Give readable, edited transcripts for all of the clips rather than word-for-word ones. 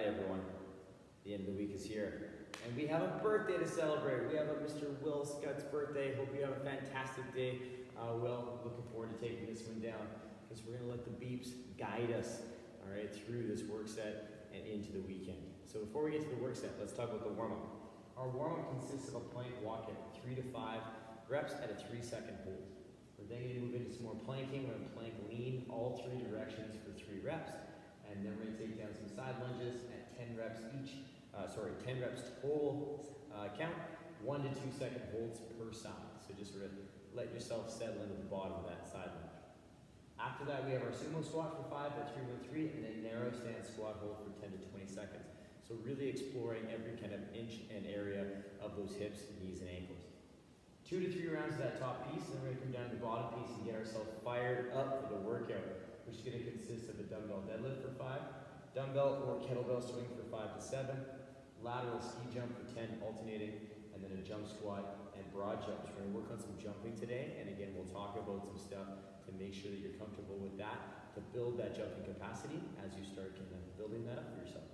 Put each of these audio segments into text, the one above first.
Friday, everyone. The end of the week is here. And we have a birthday to celebrate. We have a Mr. Will Scott's birthday. Hope you have a fantastic day. Will, looking forward to taking this one down because we're going to let the beeps guide us, all right, through this work set and into the weekend. So before we get to the work set, let's talk about the warm-up. Our warm-up consists of a plank walk at 3 to 5 reps at a 3-second hold. We're then going to move into some more planking. We're going to plank lean all 3 directions for 3 reps. And then we're going to take down some side lunges at 10 reps each. 10 reps total count, 1 to 2 second holds per side. So just sort of let yourself settle into the bottom of that side lunge. After that, we have our Sumo Squat for 5 at 3-1-3, and then narrow stance squat hold for 10 to 20 seconds. So really exploring every kind of inch and area of those hips, knees, and ankles. 2 to 3 rounds of that top piece, and then we're going to come down to the bottom piece and get ourselves fired up for the workout, which is going to consist of a dumbbell deadlift for 5, dumbbell or kettlebell swing for 5 to 7, lateral ski jump for 10 alternating, and then a jump squat and broad jumps. We're going to work on some jumping today, and again, we'll talk about some stuff to make sure that you're comfortable with that, to build that jumping capacity as you start kind of building that up for yourself.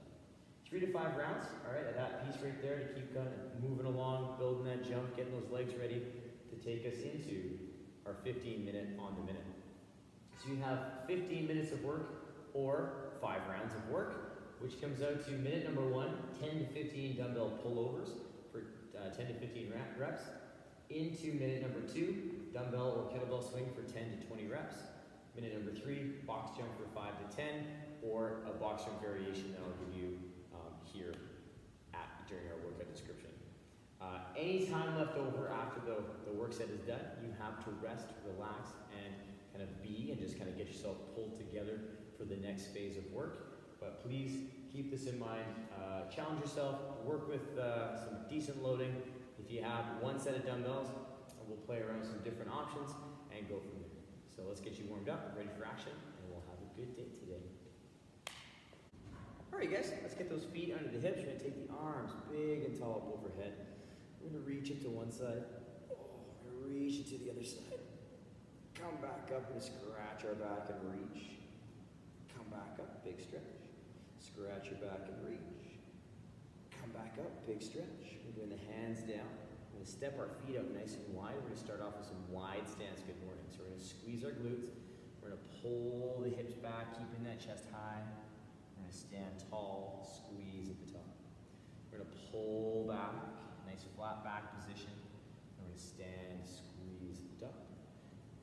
3 to 5 rounds, all right, at that piece right there to keep kind of moving along, building that jump, getting those legs ready to take us into our 15-minute on the minute. So you have 15 minutes of work or 5 rounds of work, which comes out to minute number 1, 10 to 15 dumbbell pullovers for 10 to 15 reps. Into minute number 2, dumbbell or kettlebell swing for 10 to 20 reps. Minute number 3, box jump for 5 to 10, or a box jump variation that I'll give you here during our workout description. Any time left over after the work set is done, you have to rest, relax, and kind of be and just kind of get yourself pulled together for the next phase of work. But please keep this in mind. Challenge yourself, work with some decent loading. If you have 1 set of dumbbells, we'll play around with some different options and go from there. So let's get you warmed up, ready for action, and we'll have a good day today. All right, guys, let's get those feet under the hips. We're going to take the arms big and tall up overhead. We're going to reach it to one side. We're going to reach it to the other side. Come back up and scratch our back and reach. Come back up, big stretch. Scratch your back and reach. Come back up, big stretch. We're doing the hands down. We're going to step our feet up nice and wide. We're going to start off with some wide stance good morning. So we're going to squeeze our glutes. We're going to pull the hips back, keeping that chest high. We're going to stand tall, squeeze at the top. We're going to pull back, nice flat back position. And we're going to stand, squeeze at the top.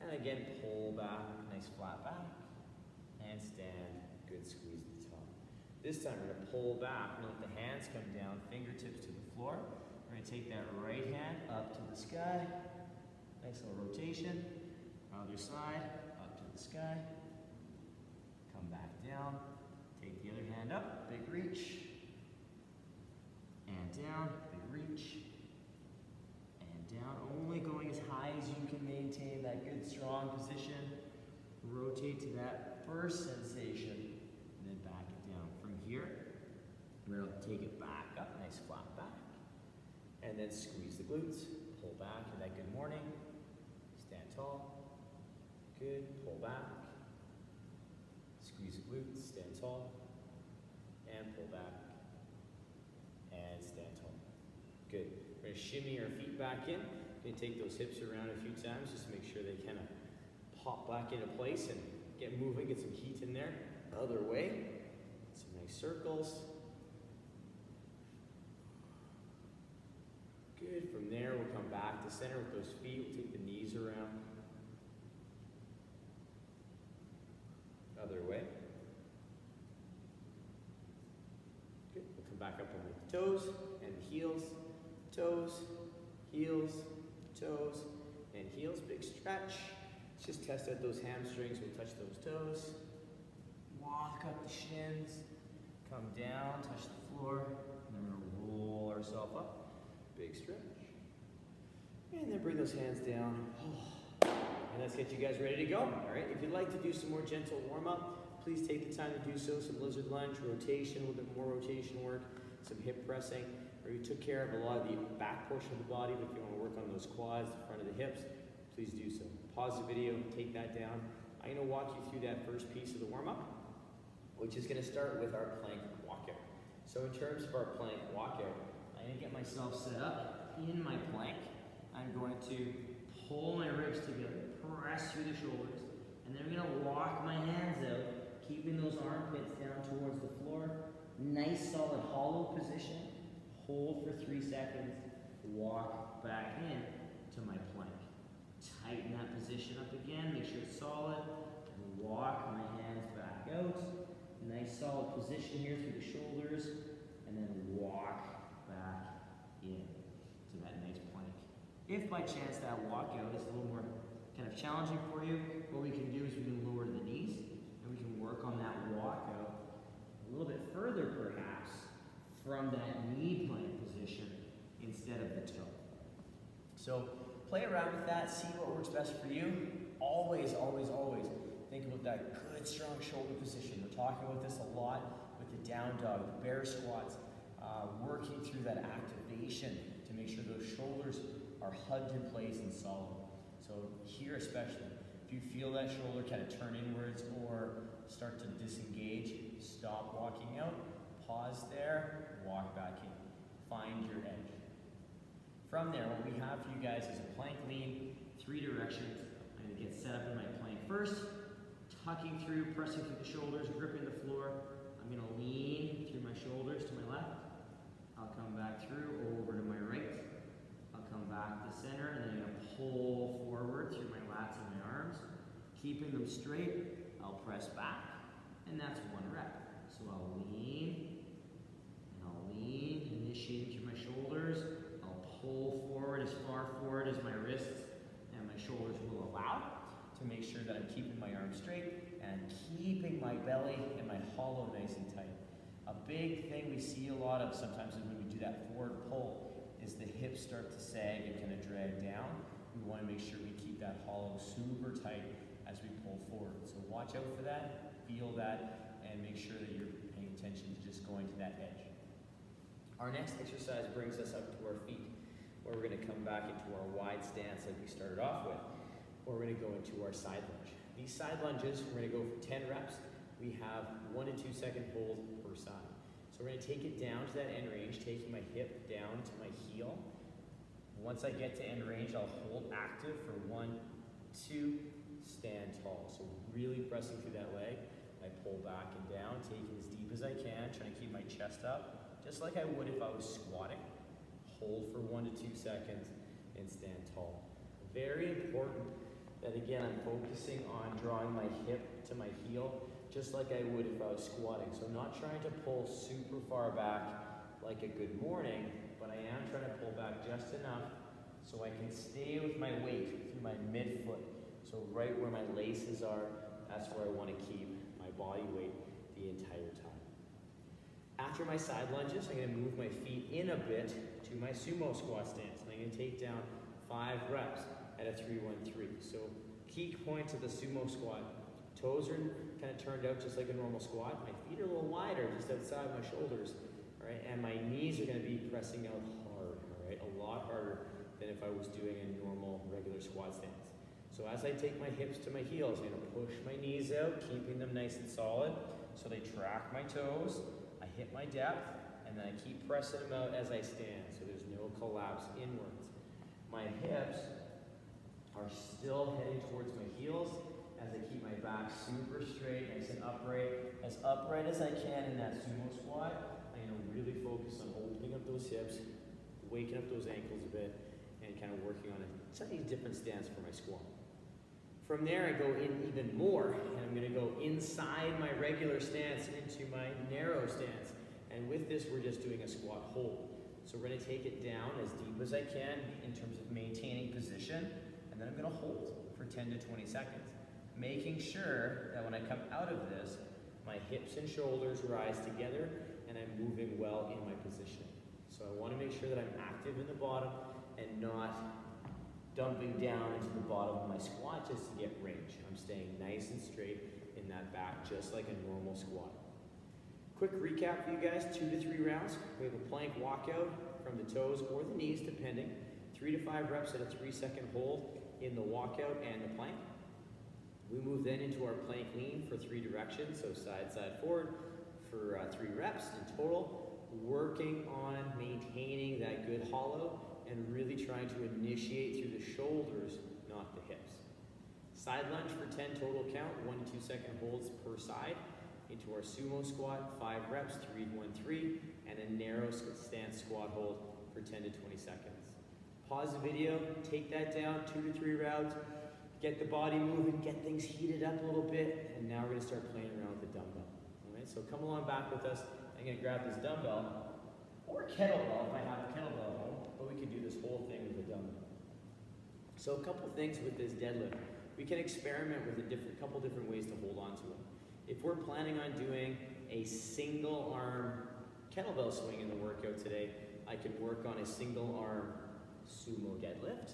And again, pull back, nice flat back. And stand, good squeeze at the top. This time we're going to pull back. We're going to let the hands come down, fingertips to the floor. We're going to take that right hand up to the sky. Nice little rotation. Other side, up to the sky. Come back down. Take the other hand up, big reach. And down, big reach. And down, only going as high as you can maintain that good strong position. Rotate to that first sensation, and then back it down. From here, we're going to take it back up, nice flat back. And then squeeze the glutes, pull back to that good morning. Stand tall, good, pull back. Squeeze the glutes, stand tall, and pull back, and stand tall. Good. We're going to shimmy our feet back in. We're going to take those hips around a few times just to make sure they kind of pop back into place and get moving, get some heat in there. Other way, some nice circles. Good. From there, we'll come back to center with those feet. We'll take the knees around. Other way. Good. We'll come back up on the toes and the heels. Toes, heels, toes, and heels. Big stretch. Let's just test out those hamstrings. We'll touch those toes. Walk up the shins. Come down, touch the floor. And then we're going to roll ourselves up. Big stretch. And then bring those hands down. And let's get you guys ready to go. All right, if you'd like to do some more gentle warm-up, please take the time to do so. Some lizard lunge, rotation, a little bit more rotation work, some hip pressing, or you took care of a lot of the back portion of the body, but if you want to work on those quads, the front of the hips, please do so. Pause the video, take that down. I'm going to walk you through that first piece of the warm-up, which is going to start with our plank walkout. So in terms of our plank walkout, I'm gonna get myself set up in my plank. I'm going to pull my ribs together, press through the shoulders, and then I'm gonna walk my hands out, keeping those armpits down towards the floor. Nice solid hollow position. Hold for 3 seconds, walk back in to my plank. Tighten that position up again, make sure it's solid, and walk my hands back out. Nice solid position here through the shoulders, and then walk back in to that nice plank. If by chance that walkout is a little more kind of challenging for you, what we can do is we can lower the knees, and we can work on that walkout a little bit further perhaps from that knee plank position instead of the toe. So play around with that, see what works best for you. Always, always, always think about that good strong shoulder position. We're talking about this a lot with the down dog, the bear squats, working through that activation to make sure those shoulders are hugged in place and solid. So here especially, if you feel that shoulder kind of turn inwards or start to disengage, stop walking out, pause there, walk back in. Find your edge. From there, what we have for you guys is a plank lean, 3 directions. I'm gonna get set up in my plank first, tucking through, pressing through the shoulders, gripping the floor. I'm gonna lean through my shoulders to my left. I'll come back through, over to my right. I'll come back to center, and then I'm gonna pull forward through my lats and my arms. Keeping them straight, I'll press back, and that's 1 rep. So I'll lean, and I'll lean, initiating through my shoulders. I'll pull forward as far forward as my wrists and my shoulders will allow to make sure that I'm keeping my arms straight and keeping my belly and my hollow nice and tight. A big thing we see a lot of sometimes is when we do that forward pull is the hips start to sag and kind of drag down. We want to make sure we keep that hollow super tight as we pull forward. So watch out for that, feel that, and make sure that you're paying attention to just going to that edge. Our next exercise brings us up to our feet, where we're going to come back into our wide stance like we started off with, or we're going to go into our side lunge. These side lunges, we're going to go for 10 reps. We have 1 and 2 second hold per side. So we're going to take it down to that end range, taking my hip down to my heel. Once I get to end range, I'll hold active for 1, 2, stand tall. So really pressing through that leg. I pull back and down, taking as deep as I can, trying to keep my chest up, just like I would if I was squatting. Hold for 1 to 2 seconds and stand tall. Very important that again, I'm focusing on drawing my hip to my heel, just like I would if I was squatting. So I'm not trying to pull super far back like a good morning, but I am trying to pull back just enough so I can stay with my weight through my midfoot. So right where my laces are, that's where I want to keep my body weight the entire time. After my side lunges, I'm going to move my feet in a bit to my sumo squat stance. And I'm going to take down 5 reps at a 3-1-3. So key point to the sumo squat. Toes are kind of turned out just like a normal squat. My feet are a little wider just outside my shoulders. All right, and my knees are going to be pressing out hard, all right, a lot harder than if I was doing a normal regular squat stance. So as I take my hips to my heels, I'm going to push my knees out, keeping them nice and solid so they track my toes. I hit my depth, and then I keep pressing them out as I stand, so there's no collapse inwards. My hips are still heading towards my heels as I keep my back super straight, nice and upright as I can in that sumo squat. I'm going to really focus on opening up those hips, waking up those ankles a bit, and kind of working on a slightly different stance for my squat. From there, I go in even more, and I'm going to go inside my regular stance into my narrow stance. And with this, we're just doing a squat hold. So we're going to take it down as deep as I can in terms of maintaining position, and then I'm going to hold for 10 to 20 seconds, making sure that when I come out of this, my hips and shoulders rise together, and I'm moving well in my position. So I want to make sure that I'm active in the bottom and not dumping down into the bottom of my squat just to get range. I'm staying nice and straight in that back, just like a normal squat. Quick recap for you guys, 2 to 3 rounds. We have a plank walkout from the toes or the knees, depending. 3 to 5 reps at a 3-second hold in the walkout and the plank. We move then into our plank lean for 3 directions, so side, side, forward for 3 reps in total. working on maintaining that good hollow and really trying to initiate through the shoulders, not the hips. Side lunge for 10 total count, 1 to 2 second holds per side. Into our sumo squat, 5 reps, 3, 1, 3, and a narrow stance squat hold for 10 to 20 seconds. Pause the video, take that down, 2 to 3 rounds, get the body moving, get things heated up a little bit, and now we're gonna start playing around with the dumbbell. All right, so come along back with us. I'm gonna grab this dumbbell, or kettlebell if I have a kettlebell at home, but we could do this whole thing with a dumbbell. So a couple things with this deadlift. We can experiment with a couple different ways to hold on to it. If we're planning on doing a single arm kettlebell swing in the workout today, I can work on a single arm sumo deadlift.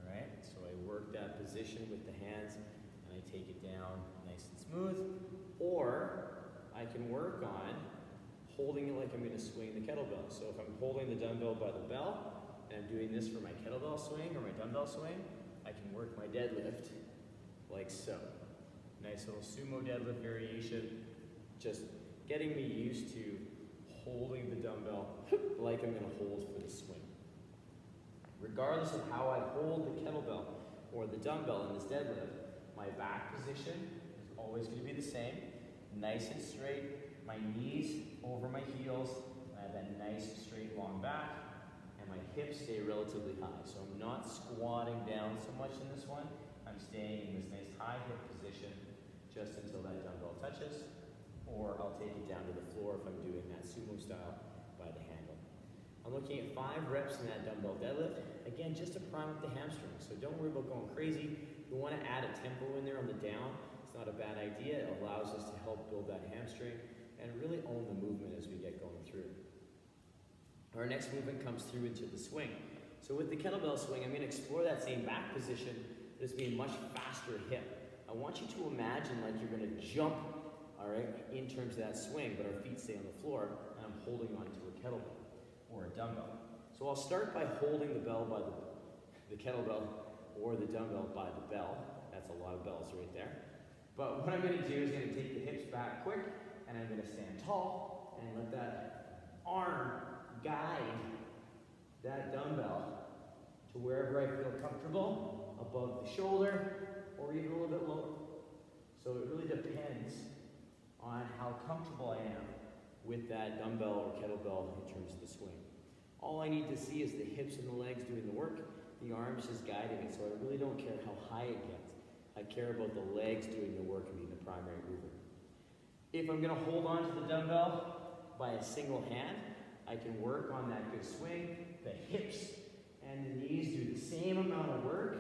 All right, so I work that position with the hands and I take it down nice and smooth. Or I can work on holding it like I'm going to swing the kettlebell. So if I'm holding the dumbbell by the bell and I'm doing this for my kettlebell swing or my dumbbell swing, I can work my deadlift like so. Nice little sumo deadlift variation, just getting me used to holding the dumbbell like I'm going to hold for the swing. Regardless of how I hold the kettlebell or the dumbbell in this deadlift, my back position is always going to be the same. Nice and straight, my knees over my heels, I have that nice straight long back, and my hips stay relatively high. So I'm not squatting down so much in this one. I'm staying in this nice high hip position just until that dumbbell touches, or I'll take it down to the floor if I'm doing that sumo style by the handle. I'm looking at 5 reps in that dumbbell deadlift. Again, just to prime up the hamstrings. So don't worry about going crazy. You want to add a tempo in there on the down. It's not a bad idea. It allows us to help build that hamstring and really own the movement as we get going through. Our next movement comes through into the swing. So with the kettlebell swing, I'm going to explore that same back position, but it's being much faster hip. I want you to imagine like you're going to jump, all right, in terms of that swing, but our feet stay on the floor, and I'm holding onto a kettlebell or a dumbbell. So I'll start by holding the bell by the kettlebell or the dumbbell by the bell. That's a lot of bells right there. But what I'm going to do is going to take the hips back quick, and I'm going to stand tall and let that arm guide that dumbbell to wherever I feel comfortable, above the shoulder, or even a little bit lower. So it really depends on how comfortable I am with that dumbbell or kettlebell in terms of the swing. All I need to see is the hips and the legs doing the work, the arms just guiding it, so I really don't care how high it gets. I care about the legs doing the work and being the primary mover. If I'm going to hold on to the dumbbell by a single hand, I can work on that good swing. The hips and the knees do the same amount of work.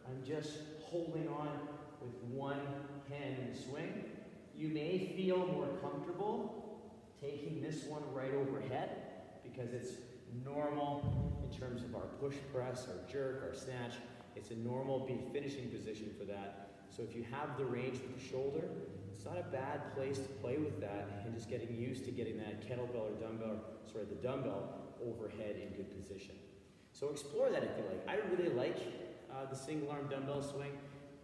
I'm just holding on with one hand in the swing. You may feel more comfortable taking this one right overhead because it's normal in terms of our push press, our jerk, our snatch. It's a normal finishing position for that. So if you have the range with the shoulder, it's not a bad place to play with that and just getting used to getting that kettlebell or dumbbell, the dumbbell overhead in good position. So explore that if you like. I really like the single arm dumbbell swing.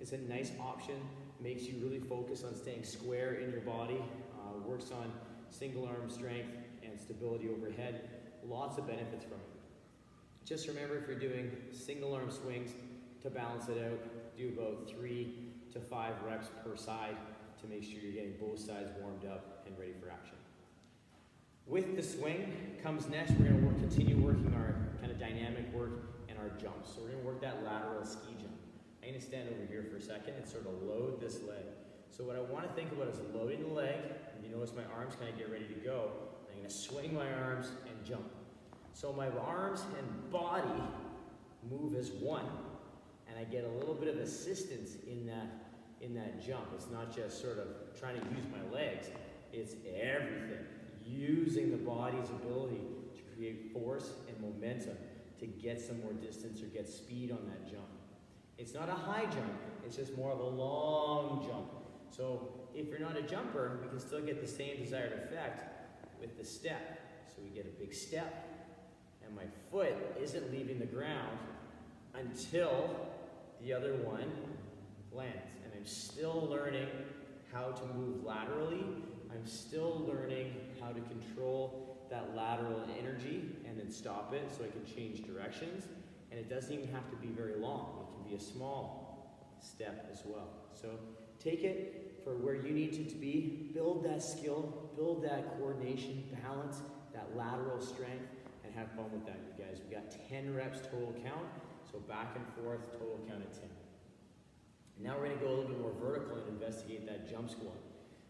It's a nice option, makes you really focus on staying square in your body, works on single arm strength and stability overhead. Lots of benefits from it. Just remember, if you're doing single arm swings, to balance it out, do about 3 to 5 reps per side to make sure you're getting both sides warmed up and ready for action. With the swing comes next, we're going to continue working our kind of dynamic work and our jumps. So we're going to work that lateral ski jump. I'm going to stand over here for a second and sort of load this leg. So what I want to think about is loading the leg, and you notice my arms kind of get ready to go. I'm going to swing my arms and jump. So my arms and body move as one, and I get a little bit of assistance in that jump. It's not just sort of trying to use my legs, it's everything. Using the body's ability to create force and momentum to get some more distance or get speed on that jump. It's not a high jump, it's just more of a long jump. So if you're not a jumper, we can still get the same desired effect with the step. So we get a big step, and my foot isn't leaving the ground until the other one lands. And I'm still learning how to move laterally. I'm still learning how to control that that lateral energy and then stop it so I can change directions. And it doesn't even have to be very long. It can be a small step as well. So take it for where you need it to be. Build that skill, build that coordination, balance, that lateral strength, and have fun with that, you guys. We got 10 reps total count. So back and forth, total count of 10. And now we're gonna go a little bit more vertical and investigate that jump squat.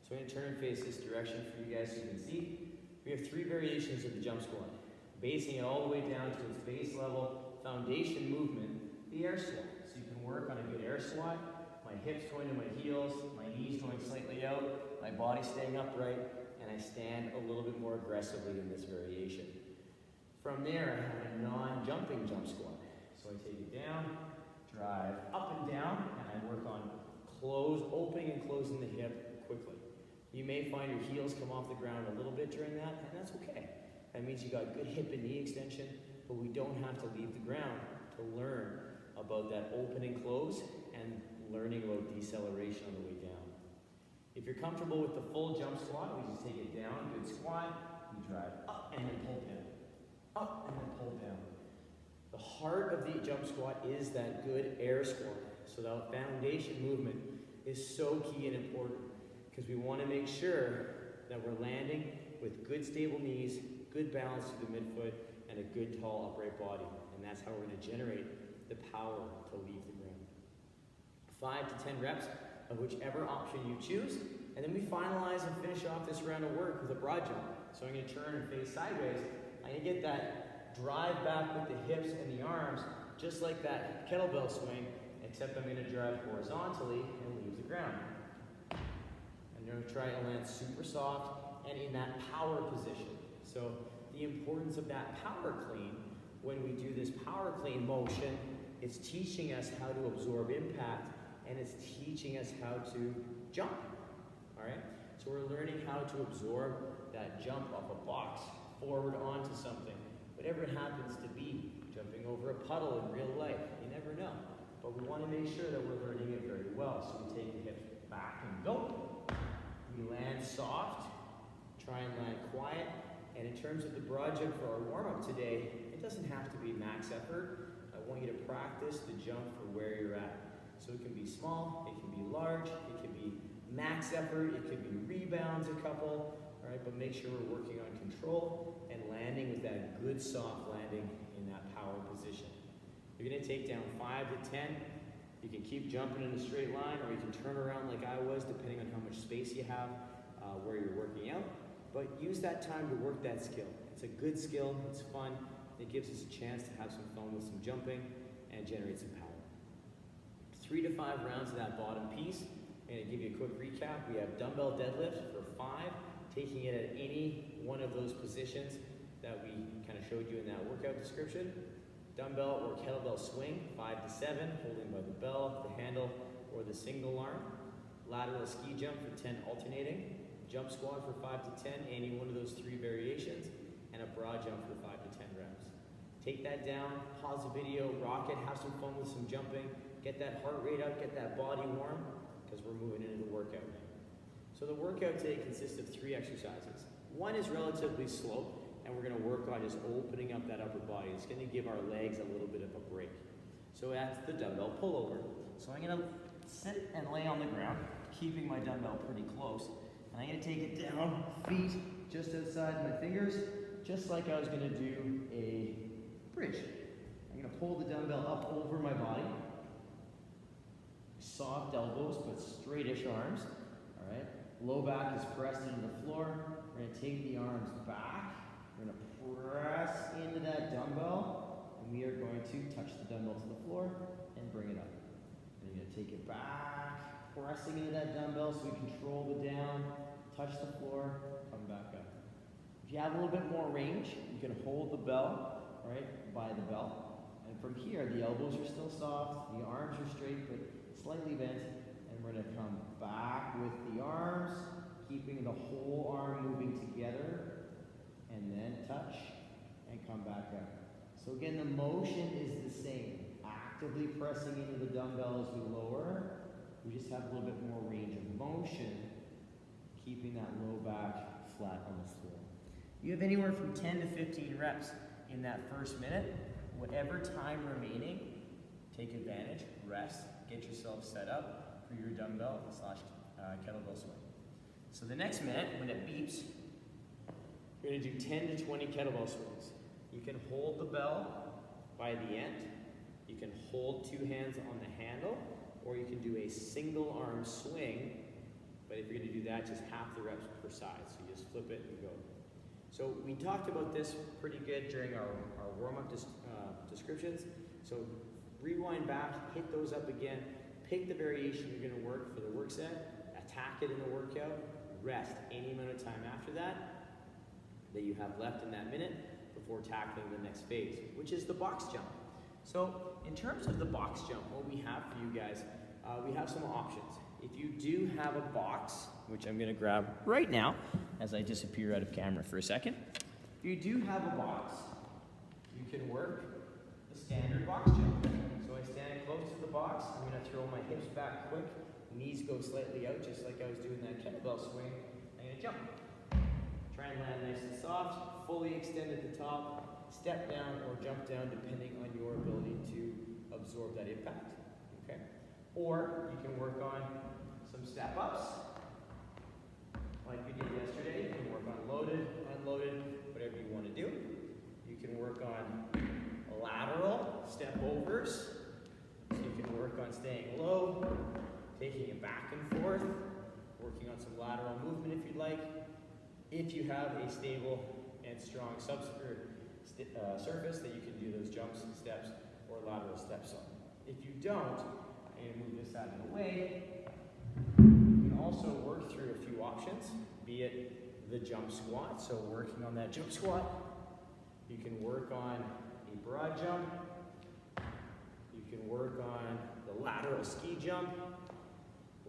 So I'm gonna turn and face this direction for you guys so you can see. We have 3 variations of the jump squat. Basing it all the way down to its base level, foundation movement, the air squat. So you can work on a good air squat. My hips going to my heels, my knees going slightly out, my body staying upright, and I stand a little bit more aggressively in this variation. From there, I have a non-jumping jump squat. So I take it down, drive up and down, and I work on opening and closing the hip quickly. You may find your heels come off the ground a little bit during that, and that's okay. That means you got good hip and knee extension, but we don't have to leave the ground to learn about that open and close and learning about deceleration on the way down. If you're comfortable with the full jump squat, we just take it down, good squat, we drive up and then pull down. Up and then pull down. The heart of the jump squat is that good air squat. So that foundation movement is so key and important because we want to make sure that we're landing with good stable knees, good balance to the midfoot, and a good tall upright body. And that's how we're going to generate the power to leave the ground. 5 to 10 reps of whichever option you choose. And then we finalize and finish off this round of work with a broad jump. So I'm going to turn and face sideways. I'm going to get that drive back with the hips and the arms, just like that kettlebell swing, except I'm going to drive horizontally and leave the ground. I'm going to try to land super soft and in that power position. So the importance of that power clean, when we do this power clean motion, it's teaching us how to absorb impact and it's teaching us how to jump. All right? So we're learning how to absorb that jump off a box, forward onto something, whatever it happens to be, jumping over a puddle in real life, you never know. But we want to make sure that we're learning it very well. So we take the hips back and go. We land soft, try and land quiet. And in terms of the broad jump for our warm-up today, it doesn't have to be max effort. I want you to practice the jump for where you're at. So it can be small, it can be large, it can be max effort, it could be rebounds a couple, all right? But make sure we're working on control and landing with that good soft landing in that power position. You're gonna take down 5 to 10. You can keep jumping in a straight line, or you can turn around like I was, depending on how much space you have where you're working out. But use that time to work that skill. It's a good skill, it's fun. It gives us a chance to have some fun with some jumping and generate some power. 3 to 5 rounds of that bottom piece. I'm gonna give you a quick recap. We have dumbbell deadlift for 5, taking it at any one of those positions that we kind of showed you in that workout description. Dumbbell or kettlebell swing, 5 to 7, holding by the bell, the handle, or the single arm. Lateral ski jump for 10 alternating. Jump squat for 5 to 10, any one of those 3 variations, and a broad jump for 5 to 10 reps. Take that down, pause the video, rock it, have some fun with some jumping, get that heart rate up, get that body warm, because we're moving into the workout now. So the workout today consists of 3 exercises. One is relatively slow, and we're gonna work on just opening up that upper body. It's gonna give our legs a little bit of a break. So that's the dumbbell pullover. So I'm gonna sit and lay on the ground, keeping my dumbbell pretty close. And I'm gonna take it down, feet just outside my fingers, just like I was gonna do a bridge. I'm gonna pull the dumbbell up over my body. Soft elbows, but straightish arms, all right? Low back is pressed into the floor. We're gonna take the arms back. We're gonna press into that dumbbell, and we are going to touch the dumbbell to the floor and bring it up. And you're gonna take it back, pressing into that dumbbell so we control the down, touch the floor, come back up. If you have a little bit more range, you can hold the bell, right, by the bell. And from here, the elbows are still soft, the arms are straight, but slightly bent, and we're gonna come back with the arms, keeping the whole arm moving together, and then touch, and come back up. So again, the motion is the same. Actively pressing into the dumbbell as we lower. We just have a little bit more range of motion, keeping that low back flat on the floor. You have anywhere from 10 to 15 reps in that first minute. Whatever time remaining, take advantage, rest, get yourself set up for your dumbbell / kettlebell swing. So the next minute, when it beeps, you're gonna do 10 to 20 kettlebell swings. You can hold the bell by the end. You can hold 2 hands on the handle, or you can do a single arm swing. But if you're gonna do that, just half the reps per side. So you just flip it and go. So we talked about this pretty good during our warm-up descriptions. So rewind back, hit those up again, pick the variation you're gonna work for the work set, attack it in the workout, rest any amount of time after that you have left in that minute before tackling the next phase, which is the box jump. So in terms of the box jump, what we have for you guys, we have some options. If you do have a box, which I'm gonna grab right now as I disappear out of camera for a second. If you do have a box, you can work the standard box jump. So I stand close to the box, I'm gonna throw my hips back quick, knees go slightly out just like I was doing that kettlebell swing. I'm gonna jump. Try and land nice and soft, fully extend at the top, step down or jump down depending on your ability to absorb that impact, okay? Or you can work on some step ups, like we did yesterday. You can work on loaded, unloaded, whatever you want to do. You can work on lateral step overs, so you can work on staying low, taking it back and forth, working on some lateral movement if you'd like. If you have a stable and strong surface that you can do those jumps, steps, or lateral steps on. If you don't, I'm going to move this out of the way. You can also work through a few options, be it the jump squat, so working on that jump squat. You can work on a broad jump. You can work on the lateral ski jump.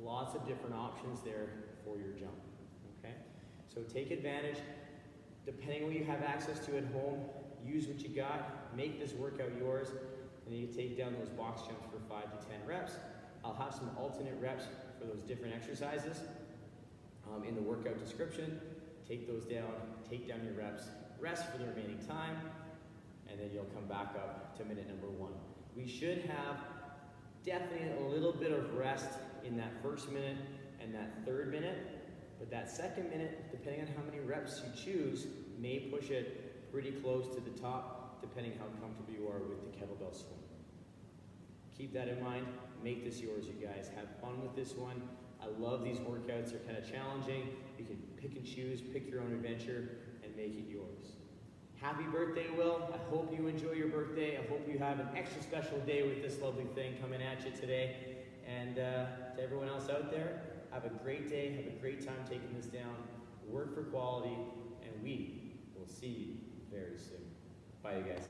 Lots of different options there for your jump, okay? So take advantage, depending on what you have access to at home, use what you got, make this workout yours, and then you take down those box jumps for 5 to 10 reps. I'll have some alternate reps for those different exercises in the workout description. Take those down, take down your reps, rest for the remaining time, and then you'll come back up to minute number 1. We should have definitely a little bit of rest in that first minute and that third minute. But that second minute, depending on how many reps you choose, may push it pretty close to the top, depending how comfortable you are with the kettlebell swing. Keep that in mind. Make this yours, you guys. Have fun with this one. I love these workouts. They're kind of challenging. You can pick and choose, pick your own adventure, and make it yours. Happy birthday, Will. I hope you enjoy your birthday. I hope you have an extra special day with this lovely thing coming at you today. And to everyone else out there, have a great day, have a great time taking this down, work for quality, and we will see you very soon. Bye, you guys.